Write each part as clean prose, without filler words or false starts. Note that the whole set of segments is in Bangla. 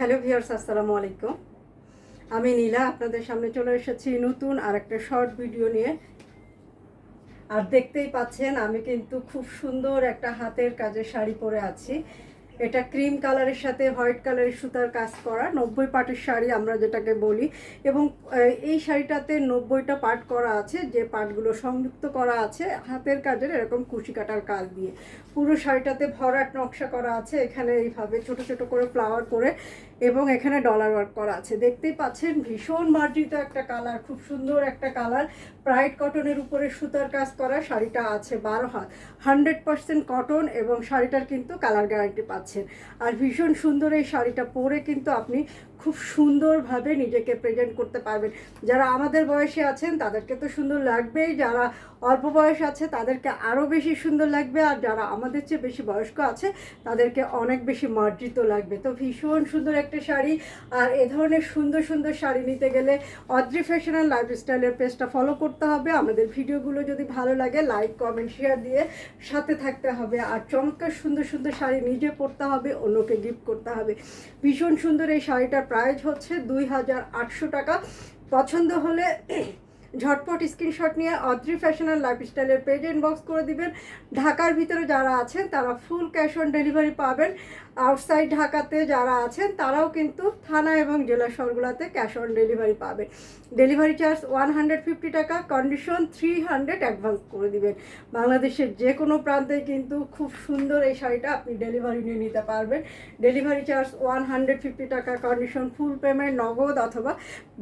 হ্যালো ভিউয়ার্স, আসসালামু আলাইকুম। আমি নীলা আপনাদের সামনে চলে এসেছি নতুন আর একটা শর্ট ভিডিও নিয়ে। আর দেখতেই পাচ্ছেন আমি কিন্তু খুব সুন্দর একটা হাতের কাজের শাড়ি পরে আছি। এটা ক্রিম কালারের সাথে হোয়াইট কালারের সুতার কাজ করা 90 পাটের শাড়ি আমরা যেটাকে বলি। এবং এই শাড়িটাতে 90টা পাট করা আছে, যে পাটগুলো সংযুক্ত করা আছে হাতের কাজের এরকম কুশি কাটার কাজ দিয়ে। পুরো শাড়িটাতে ভরাট নকশা করা আছে, এখানে এইভাবে ছোট ছোট করে ফ্লাওয়ার করে এবং এখানে ডলার ওয়ার্ক করা আছে। দেখতেই পাচ্ছেন ভীষণ মার্জিত একটা কালার, খুব সুন্দর একটা কালার। প্রাইড কটনের উপরে সুতার কাজ করা শাড়িটা আছে 12 হাত, 100% কটন এবং শাড়িটার কিন্তু কালার গ্যারান্টি পাচ্ছেন। আর ভীষণ সুন্দর এই শাড়িটা পরে কিন্তু আপনি খুব সুন্দরভাবে নিজেকে প্রেজেন্ট করতে পারবেন। যারা আমাদের বয়সে আছেন তাদেরকে তো সুন্দর লাগবেই, যারা অল্প বয়স আছে তাদেরকে আরও বেশি সুন্দর লাগবে, আর যারা আমাদের চেয়ে বেশি বয়স্ক আছে তাদেরকে অনেক বেশি মার্জিত লাগবে। তো ভীষণ সুন্দর একটা শাড়ি। আর এ ধরনের সুন্দর সুন্দর শাড়ি নিতে গেলে অদ্রি ফ্যাশন অ্যান্ড লাইফস্টাইলের পেজটা ফলো করতে হবে। আমাদের ভিডিওগুলো যদি ভালো লাগে লাইক কমেন্ট শেয়ার দিয়ে সাথে থাকতে হবে। আর চমৎকার সুন্দর সুন্দর শাড়ি নিজে পরতে হবে, অন্যকে গিফট করতে হবে। ভীষণ সুন্দর এই শাড়িটার প্রাইস হচ্ছে 2800 টাকা। পছন্দ হলে ঝটপট স্ক্রিনশট নিয়ে অদ্রি ফ্যাশন অ্যান্ড লাইফস্টাইলের পেজ ইনবক্স করে দিবেন। ঢাকার ভিতরে যারা আছেন তারা ফুল ক্যাশ অন ডেলিভারি পাবেন। আউটসাইড ঢাকাতে যারা আছেন তারাও কিন্তু থানা এবং জেলা শহরগুলোতে ক্যাশ অন ডেলিভারি পাবেন। ডেলিভারি চার্জ 150 টাকা, কন্ডিশন 300 অ্যাডভান্স করে দিবেন। বাংলাদেশের যে কোনো প্রান্তে কিন্তু খুব সুন্দর এই শাড়িটা আপনি ডেলিভারি নিয়ে নিতে পারবেন। ডেলিভারি চার্জ 150 টাকা, কন্ডিশন ফুল পেমেন্ট নগদ অথবা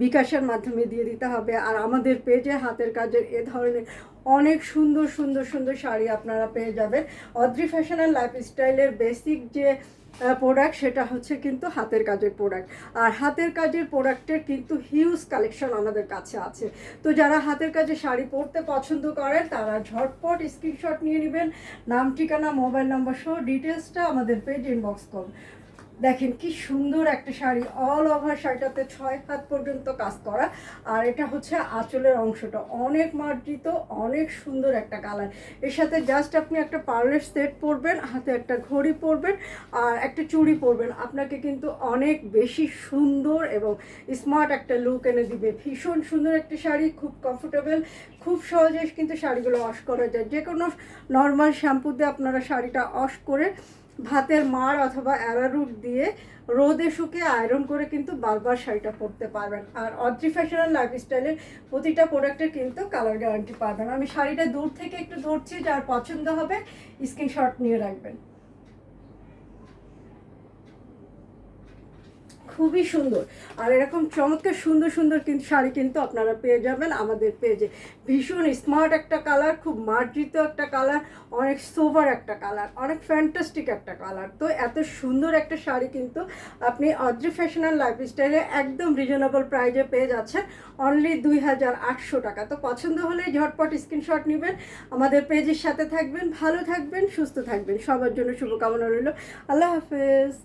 বিকাশের মাধ্যমে দিয়ে দিতে হবে। আর আমাদের পেজে হাতের কাজের এ ধরনের অনেক সুন্দর সুন্দর সুন্দর শাড়ি আপনারা পেয়ে যাবেন। অদ্রি ফ্যাশন অ্যান্ড লাইফস্টাইলের বেসিক যে প্রোডাক্ট সেটা হচ্ছে কিন্তু হাতের কাজের প্রোডাক্ট। আর হাতের কাজের প্রোডাক্টের কিন্তু হিউজ কালেকশন আমাদের কাছে আছে। তো যারা হাতের কাজে শাড়ি পরতে পছন্দ করেন তারা ঝটপট স্ক্রিনশট নিয়ে নেবেন, নাম ঠিকানা মোবাইল নম্বর সহ ডিটেলসটা আমাদের পেজ ইনবক্স করুন। দেখেন কি সুন্দর একটা শাড়ি, অল ওভার শাড়িটাতে 6 হাত পর্যন্ত কাজ করা। আর এটা হচ্ছে আঁচলের অংশটা অনেক মার্জিত, অনেক সুন্দর একটা কালার। এর সাথে জাস্ট আপনি একটা পার্লের সেট পরবেন, হাতে একটা ঘড়ি পরবেন আর একটা চুড়ি পরবেন, আপনাকে কিন্তু অনেক বেশি সুন্দর এবং স্মার্ট একটা লুক এনে দিবে। ভীষণ সুন্দর একটা শাড়ি, খুব কমফোর্টেবল, খুব সহজে কিন্তু শাড়িগুলো ওয়াশ করা যায়। যে কোনো নর্মাল শ্যাম্পু দিয়ে আপনারা শাড়িটা ওয়াশ করে ভাতের মাড় অথবা অ্যারারুট দিয়ে রোদে শুকিয়ে আয়রন করে কিন্তু বারবার শাড়িটা পরতে পারবেন। আর অদ্রি ফ্যাশন অ্যান্ড লাইফস্টাইলের প্রতিটা প্রোডাক্টের কিন্তু কালার গ্যারান্টি পাবেন। আমি শাড়িটা দূর থেকে একটু ধরছি, যার পছন্দ হবে স্ক্রিনশট নিয়ে রাখবেন। খুবই সুন্দর। আর এরকম চমৎকার সুন্দর সুন্দর কিন্তু শাড়ি কিন্তু আপনারা পেয়ে যাবেন আমাদের পেজে। ভীষণ স্মার্ট একটা কালার, খুব মার্জিত একটা কালার, অনেক সোভার একটা কালার, অনেক ফ্যান্টাস্টিক একটা কালার। তো এত সুন্দর একটা শাড়ি কিন্তু আপনি অদ্রি ফ্যাশন অ্যান্ড লাইফস্টাইলে একদম রিজনেবল প্রাইজে পেয়ে যাচ্ছেন, অনলি 2800 টাকা। তো পছন্দ হলে ঝটপট স্ক্রিনশট নেবেন, আমাদের পেজের সাথে থাকবেন, ভালো থাকবেন, সুস্থ থাকবেন। সবার জন্য শুভকামনা রইল। আল্লাহ হাফেজ।